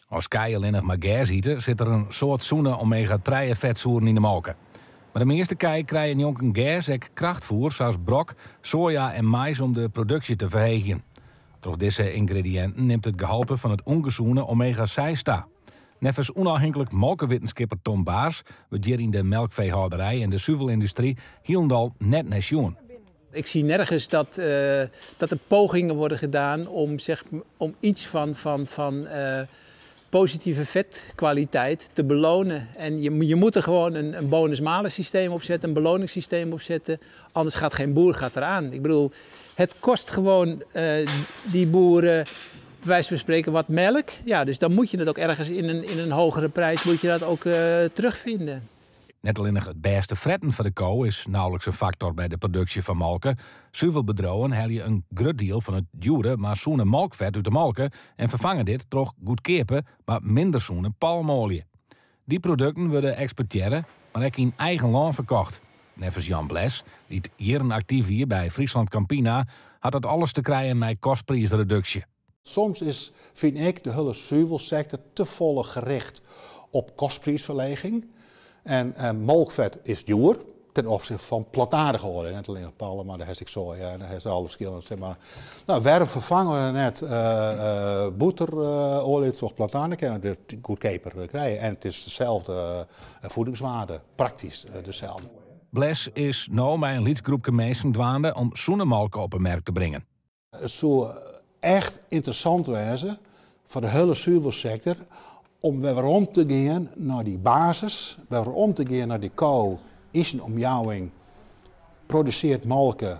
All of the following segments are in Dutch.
Als kei alleen nog maar gas eten, zit er een soort zoene omega-3 vetzoeren in de molken. Maar de meeste kei krijgen jonken gas en krachtvoer zoals brok, soja en mais om de productie te verhogen. Door deze ingrediënten neemt het gehalte van het ongezoene omega-6 sta. Neffens onafhankelijk molkenwetenschapper Tom Baars wordt hier in de melkveehouderij en de zuivelindustrie hielendal net nation. Ik zie nergens dat er pogingen worden gedaan om iets van positieve vetkwaliteit te belonen. En je moet er gewoon een bonus-malus systeem op zetten, een beloningssysteem op zetten. Anders gaat geen boer eraan. Ik bedoel, het kost gewoon die boeren, bij wijze van spreken, wat melk. Ja, dus dan moet je het ook ergens in een hogere prijs moet je dat ook terugvinden. Net alleen nog het beste fretten van de koe is nauwelijks een factor bij de productie van molken. Zuivelbedrouwen haal je een groot deel van het dure maar zoene molkvet uit de molken en vervangen dit door goedkope, maar minder zoene palmolie. Die producten worden exporteren, maar ook in eigen land verkocht. Neffens Jan Bles, die jaren actief hier bij Friesland Campina, had dat alles te krijgen met kostprijsreductie. Soms vind ik de hele zuivelsector te volle gericht op kostprijsverlaging. En molkvet is duur ten opzichte van plantaardige olie. Niet alleen palm, maar daar heb ik soja en daar heb je alle verschillen. Zeg maar. Nou, waarom vervangen we net boeterolie door plantaardige en de goedkoper krijgen? En het is dezelfde voedingswaarde, praktisch dezelfde. Bles is nou met een lidsgroepje mensen dwaande om zoenemalken op een merk te brengen. Het zou echt interessant wezen voor de hele zuivelsector om weer om te gaan naar die basis, weer om te gaan naar die kou, is een omjouwing, produceert molken,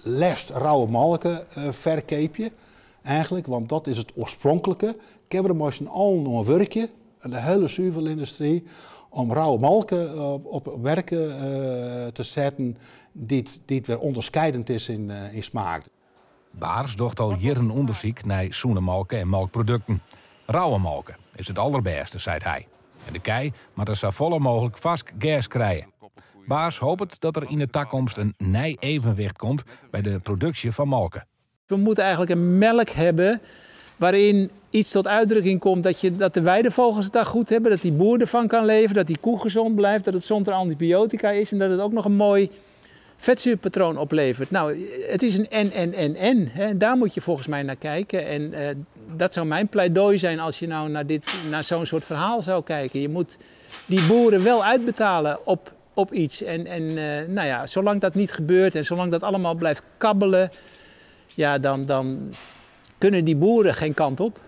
lest rauwe molken verkeepje eigenlijk, want dat is het oorspronkelijke. Ik heb er maar al een werkje, de hele zuivelindustrie, om rauwe molken op werken te zetten die weer onderscheidend is in smaak. Baars docht al jaren onderzoek naar zoenemalken en melkproducten. Rauwe molken is het allerbeste, zei hij. En de kei moet er zo volle mogelijk vast gas krijgen. Baars hoopt dat er in de toekomst een evenwicht komt bij de productie van molken. We moeten eigenlijk een melk hebben waarin iets tot uitdrukking komt dat de weidevogels het daar goed hebben, dat die boer ervan kan leven, dat die koe gezond blijft, dat het zonder antibiotica is en dat het ook nog een mooi vetzuurpatroon oplevert. Nou, het is een en. Daar moet je volgens mij naar kijken. En dat zou mijn pleidooi zijn als je nou naar zo'n soort verhaal zou kijken. Je moet die boeren wel uitbetalen op iets. En nou ja, zolang dat niet gebeurt en zolang dat allemaal blijft kabbelen, ja, dan kunnen die boeren geen kant op.